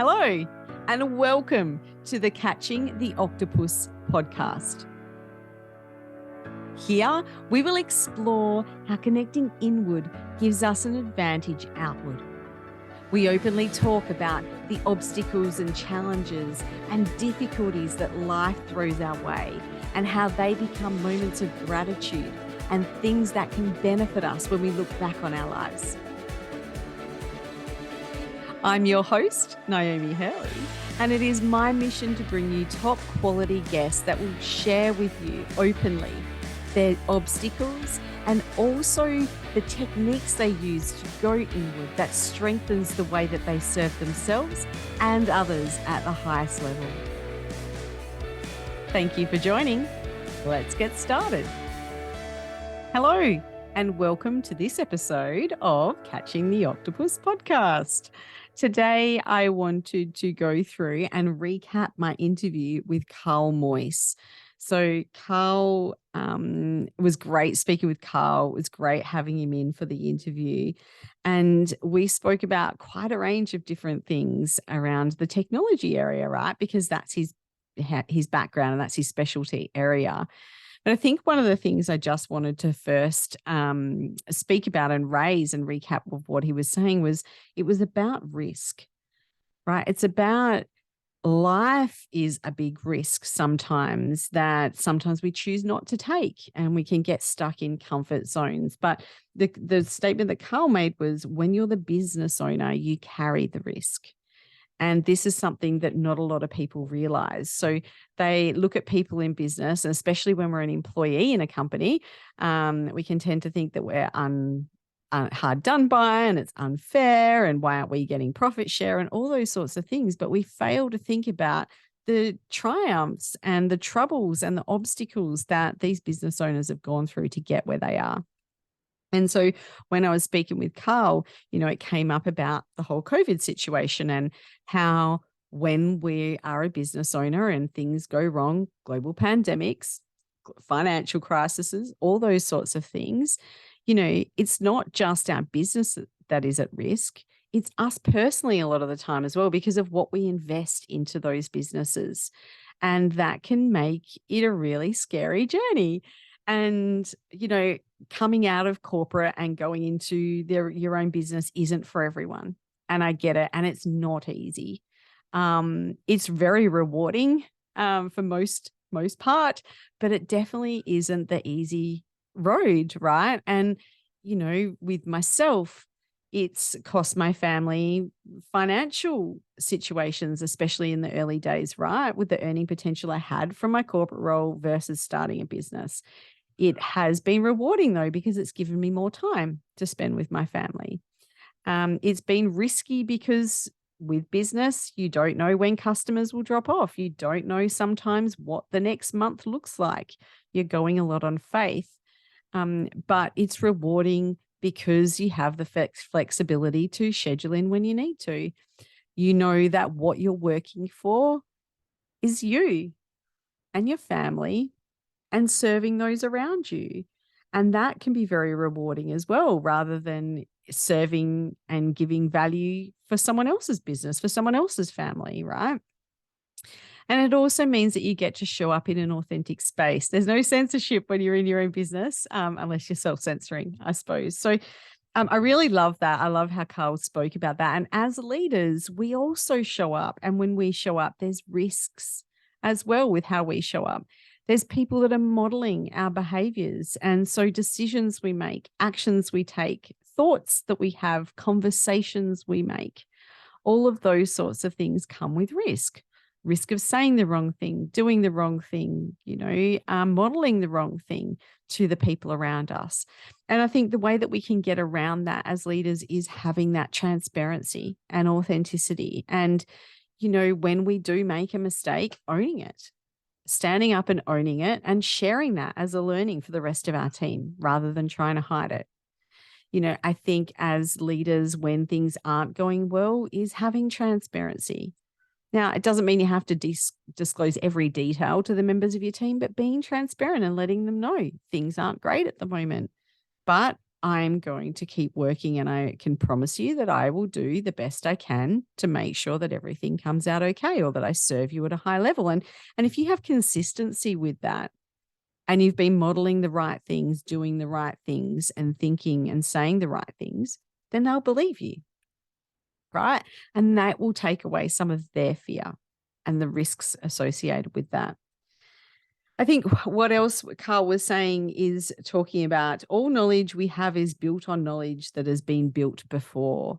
Hello, and welcome to the Catching the Octopus podcast. Here, we will explore how connecting inward gives us an advantage outward. We openly talk about the obstacles and challenges and difficulties that life throws our way and how they become moments of gratitude and things that can benefit us when we look back on our lives. I'm your host, Niomi Hurley, and it is my mission to bring you top quality guests that will share with you openly their obstacles and also the techniques they use to go inward that strengthens the way that they serve themselves and others at the highest level. Thank you for joining. Let's get started. Hello, and welcome to this episode of Catching the Octopus podcast. Today, I wanted to go through and recap my interview with Karl Moyse. So Karl, it was great speaking with Karl. It was great having him in for the interview. And we spoke about quite a range of different things around the technology area, right? Because that's his background and that's his specialty area. But I think one of the things I just wanted to first speak about and raise and recap of what he was saying was it was about risk, right? It's about life is a big risk sometimes that sometimes we choose not to take and we can get stuck in comfort zones. But the statement that Karl made was when you're the business owner, you carry the risk. And this is something that not a lot of people realize. So they look at people in business, and especially when we're an employee in a company, we can tend to think that we're hard done by and it's unfair and why aren't we getting profit share and all those sorts of things. But we fail to think about the triumphs and the troubles and the obstacles that these business owners have gone through to get where they are. And so when I was speaking with Karl, it came up about the whole COVID situation and how when we are a business owner and things go wrong, global pandemics, financial crises, all those sorts of things, it's not just our business that is at risk. It's us personally a lot of the time as well because of what we invest into those businesses. And that can make it a really scary journey. And, coming out of corporate and going into your own business isn't for everyone. And I get it. And it's not easy. It's very rewarding for most part, but it definitely isn't the easy road, right? And, with myself, it's cost my family financial situations, especially in the early days, right? With the earning potential I had from my corporate role versus starting a business. It has been rewarding though, because it's given me more time to spend with my family. It's been risky because with business, you don't know when customers will drop off. You don't know sometimes what the next month looks like. You're going a lot on faith. But it's rewarding because you have the flexibility to schedule in when you need to. You know that what you're working for is you and your family and serving those around you. And that can be very rewarding as well, rather than serving and giving value for someone else's business, for someone else's family, right? And it also means that you get to show up in an authentic space. There's no censorship when you're in your own business, unless you're self-censoring, I suppose. So I really love that. I love how Karl spoke about that. And as leaders, we also show up. And when we show up, there's risks as well with how we show up. There's people that are modeling our behaviors. And so decisions we make, actions we take, thoughts that we have, conversations we make, all of those sorts of things come with risk. Risk of saying the wrong thing, doing the wrong thing, modeling the wrong thing to the people around us. And I think the way that we can get around that as leaders is having that transparency and authenticity. And, when we do make a mistake, owning it, standing up and owning it and sharing that as a learning for the rest of our team rather than trying to hide it. I think as leaders, when things aren't going well, is having transparency. Now, it doesn't mean you have to disclose every detail to the members of your team, but being transparent and letting them know things aren't great at the moment. But I'm going to keep working, and I can promise you that I will do the best I can to make sure that everything comes out okay, or that I serve you at a high level. And if you have consistency with that, and you've been modeling the right things, doing the right things, and thinking and saying the right things, then they'll believe you, right? And that will take away some of their fear and the risks associated with that. I think what else Karl was saying is talking about all knowledge we have is built on knowledge that has been built before.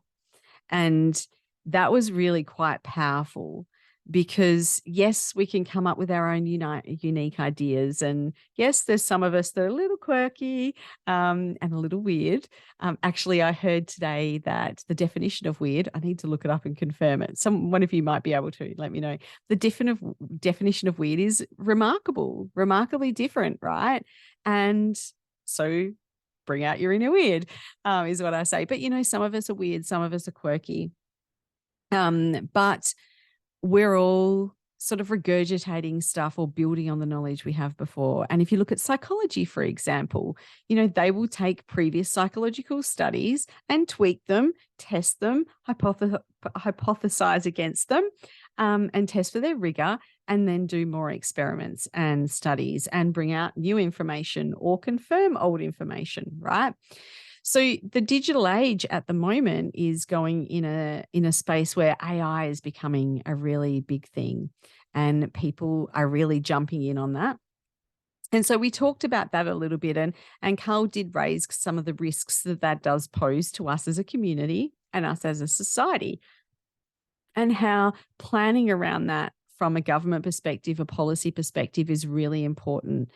And that was really quite powerful, because yes, we can come up with our own unique ideas. And yes, there's some of us that are a little quirky and a little weird. Actually, I heard today that the definition of weird, I need to look it up and confirm it. One of you might be able to let me know. The definition of weird is remarkable, remarkably different, right? And so bring out your inner weird, is what I say. But, some of us are weird, some of us are quirky. But we're all sort of regurgitating stuff or building on the knowledge we have before. And if you look at psychology, for example, they will take previous psychological studies and tweak them, test them, hypothesize against them, and test for their rigor, and then do more experiments and studies and bring out new information or confirm old information, right? So the digital age at the moment is going in a space where AI is becoming a really big thing, and people are really jumping in on that. And so we talked about that a little bit, and Karl did raise some of the risks that does pose to us as a community and us as a society, and how planning around that from a government perspective, a policy perspective, is really important.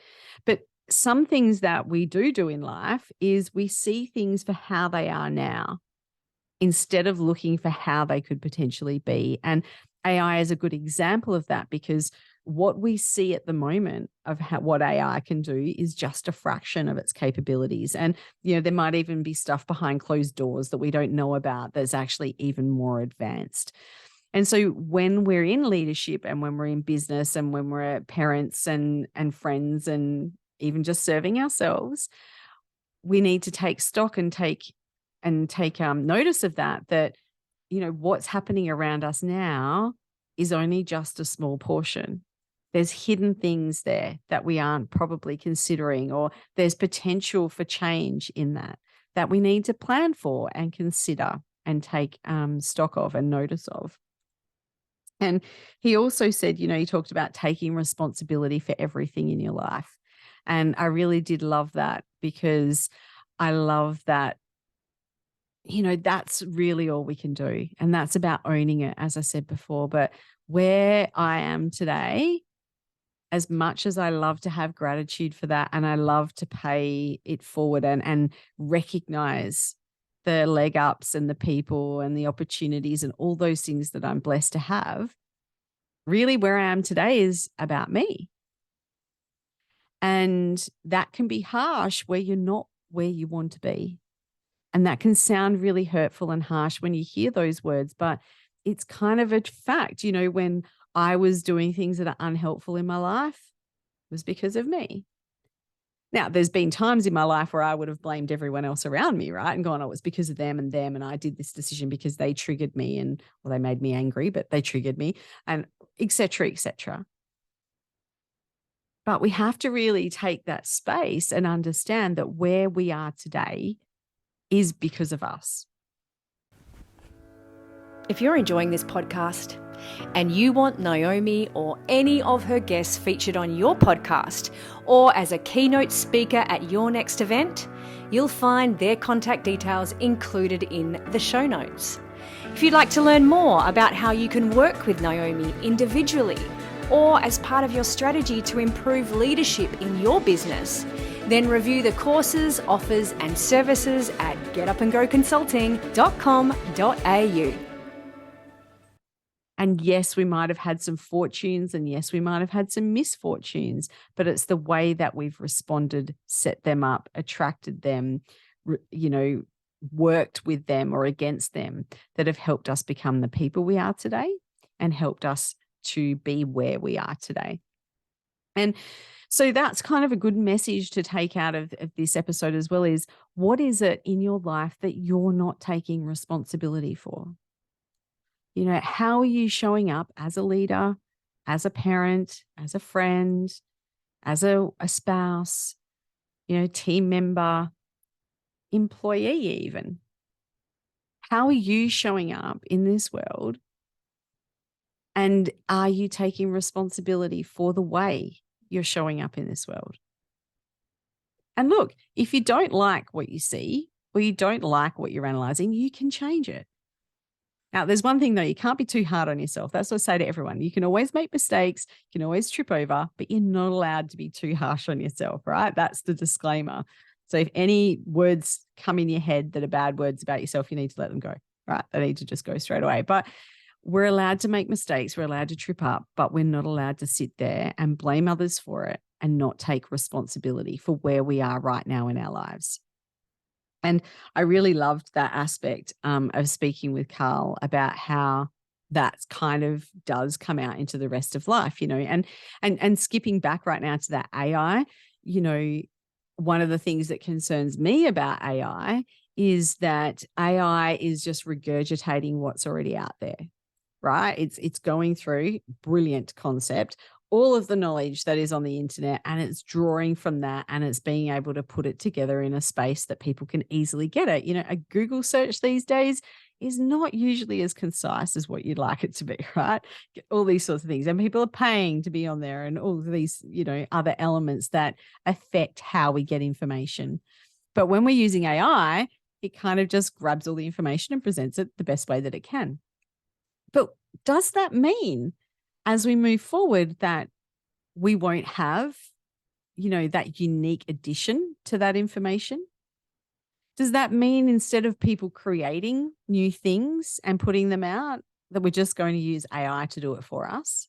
But some things that we do in life is we see things for how they are now, instead of looking for how they could potentially be. And AI is a good example of that, because what we see at the moment of what AI can do is just a fraction of its capabilities. And, there might even be stuff behind closed doors that we don't know about that's actually even more advanced. And so when we're in leadership, and when we're in business, and when we're parents and friends, and even just serving ourselves, we need to take stock and take notice of that, what's happening around us now is only just a small portion. There's hidden things there that we aren't probably considering, or there's potential for change in that we need to plan for and consider and take stock of and notice of. And he also said, he talked about taking responsibility for everything in your life. And I really did love that, because I love that, that's really all we can do. And that's about owning it, as I said before. But where I am today, as much as I love to have gratitude for that, and I love to pay it forward and recognize the leg ups and the people and the opportunities and all those things that I'm blessed to have, really where I am today is about me. And that can be harsh where you're not where you want to be. And that can sound really hurtful and harsh when you hear those words, but it's kind of a fact. When I was doing things that are unhelpful in my life, it was because of me. Now, there's been times in my life where I would have blamed everyone else around me, right? And gone, oh, it was because of them, and I did this decision because they triggered me, and well, they made me angry, but they triggered me, and et cetera, et cetera. But we have to really take that space and understand that where we are today is because of us. If you're enjoying this podcast and you want Niomi or any of her guests featured on your podcast, or as a keynote speaker at your next event, you'll find their contact details included in the show notes. If you'd like to learn more about how you can work with Niomi individually, or as part of your strategy to improve leadership in your business, then review the courses, offers and services at getupandgoconsulting.com.au. And yes, we might have had some fortunes, and yes, we might have had some misfortunes, but it's the way that we've responded, set them up, attracted them, worked with them or against them, that have helped us become the people we are today and helped us to be where we are today. And so that's kind of a good message to take out of this episode as well, is what is it in your life that you're not taking responsibility for? How are you showing up as a leader, as a parent, as a friend, as a spouse, team member, employee even? How are you showing up in this world? And are you taking responsibility for the way you're showing up in this world? And look, if you don't like what you see or you don't like what you're analyzing, you can change it. Now, there's one thing though, you can't be too hard on yourself. That's what I say to everyone. You can always make mistakes, you can always trip over, but you're not allowed to be too harsh on yourself, right? That's the disclaimer. So if any words come in your head that are bad words about yourself, you need to let them go, right? They need to just go straight away. But we're allowed to make mistakes. We're allowed to trip up, but we're not allowed to sit there and blame others for it and not take responsibility for where we are right now in our lives. And I really loved that aspect of speaking with Karl about how that kind of does come out into the rest of life, and skipping back right now to that AI, one of the things that concerns me about AI is that AI is just regurgitating what's already out there, right? It's going through, brilliant concept, all of the knowledge that is on the internet, and it's drawing from that, and it's being able to put it together in a space that people can easily get it. A Google search these days is not usually as concise as what you'd like it to be, right? All these sorts of things. And people are paying to be on there, and all of these, other elements that affect how we get information. But when we're using AI, it kind of just grabs all the information and presents it the best way that it can. But does that mean as we move forward that we won't have, that unique addition to that information? Does that mean instead of people creating new things and putting them out, that we're just going to use AI to do it for us?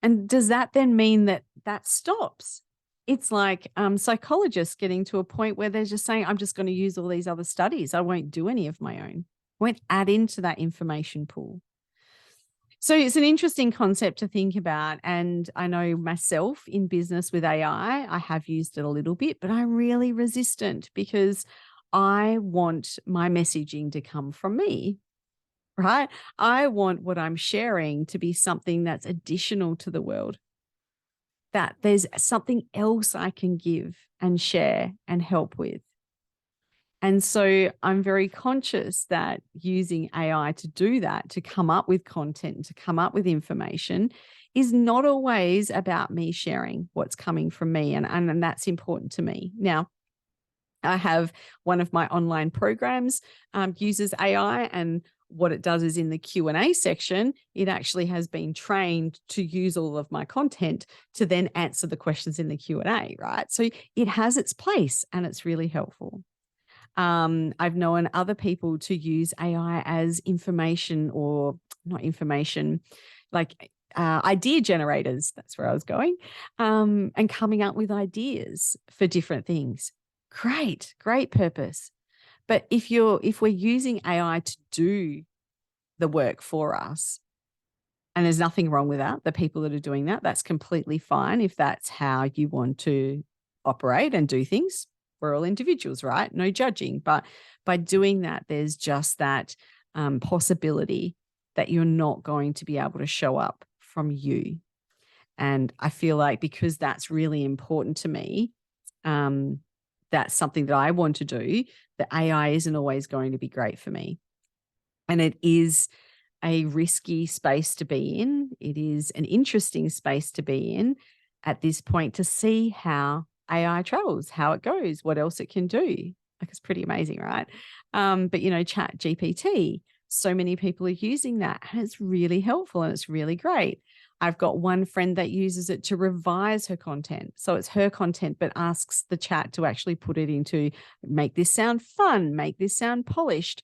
And does that then mean that stops? It's like psychologists getting to a point where they're just saying, I'm just going to use all these other studies. I won't do any of my own. I won't add into that information pool. So it's an interesting concept to think about. And I know myself in business with AI, I have used it a little bit, but I'm really resistant because I want my messaging to come from me, right? I want what I'm sharing to be something that's additional to the world, that there's something else I can give and share and help with. And so I'm very conscious that using AI to do that, to come up with content, to come up with information, is not always about me sharing what's coming from me. And that's important to me. Now, I have one of my online programs uses AI, and what it does is in the Q&A section, it actually has been trained to use all of my content to then answer the questions in the Q&A, right? So it has its place and it's really helpful. I've known other people to use AI as information, or not information, like idea generators. That's where I was going, and coming up with ideas for different things. Great purpose. But if we're using AI to do the work for us, and there's nothing wrong with that, the people that are doing that, that's completely fine if that's how you want to operate and do things. We're all individuals, right? No judging. But by doing that, there's just that possibility that you're not going to be able to show up from you. And I feel like because that's really important to me, that's something that I want to do, that AI isn't always going to be great for me. And it is a risky space to be in. It is an interesting space to be in at this point, to see how AI travels, how it goes, what else it can do. Like, it's pretty amazing, right? But Chat GPT, so many people are using that, and it's really helpful and it's really great. I've got one friend that uses it to revise her content. So it's her content, but asks the chat to actually put it into, make this sound fun, make this sound polished.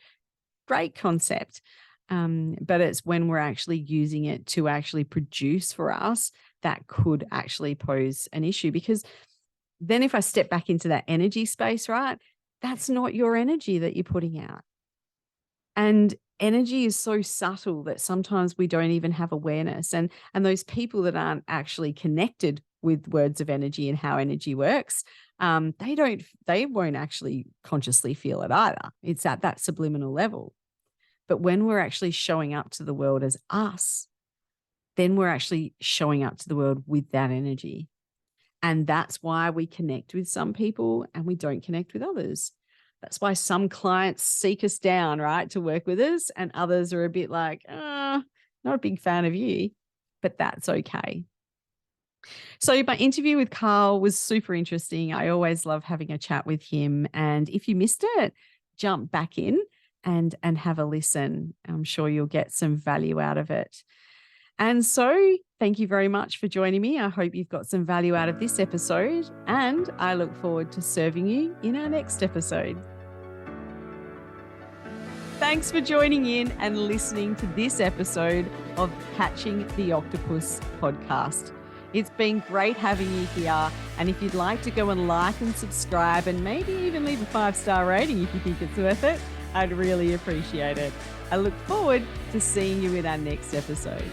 Great concept. But it's when we're actually using it to actually produce for us that could actually pose an issue, because then if I step back into that energy space, right, that's not your energy that you're putting out. And energy is so subtle that sometimes we don't even have awareness. And those people that aren't actually connected with words of energy and how energy works, they won't actually consciously feel it either. It's at that subliminal level. But when we're actually showing up to the world as us, then we're actually showing up to the world with that energy. And that's why we connect with some people and we don't connect with others. That's why some clients seek us down, right, to work with us, and others are a bit like, not a big fan of you, but that's okay. So my interview with Karl was super interesting. I always love having a chat with him. And if you missed it, jump back in and have a listen. I'm sure you'll get some value out of it. And so thank you very much for joining me. I hope you've got some value out of this episode, and I look forward to serving you in our next episode. Thanks for joining in and listening to this episode of Catching the Octopus podcast. It's been great having you here. And if you'd like to go and like and subscribe and maybe even leave a 5-star rating if you think it's worth it, I'd really appreciate it. I look forward to seeing you in our next episode.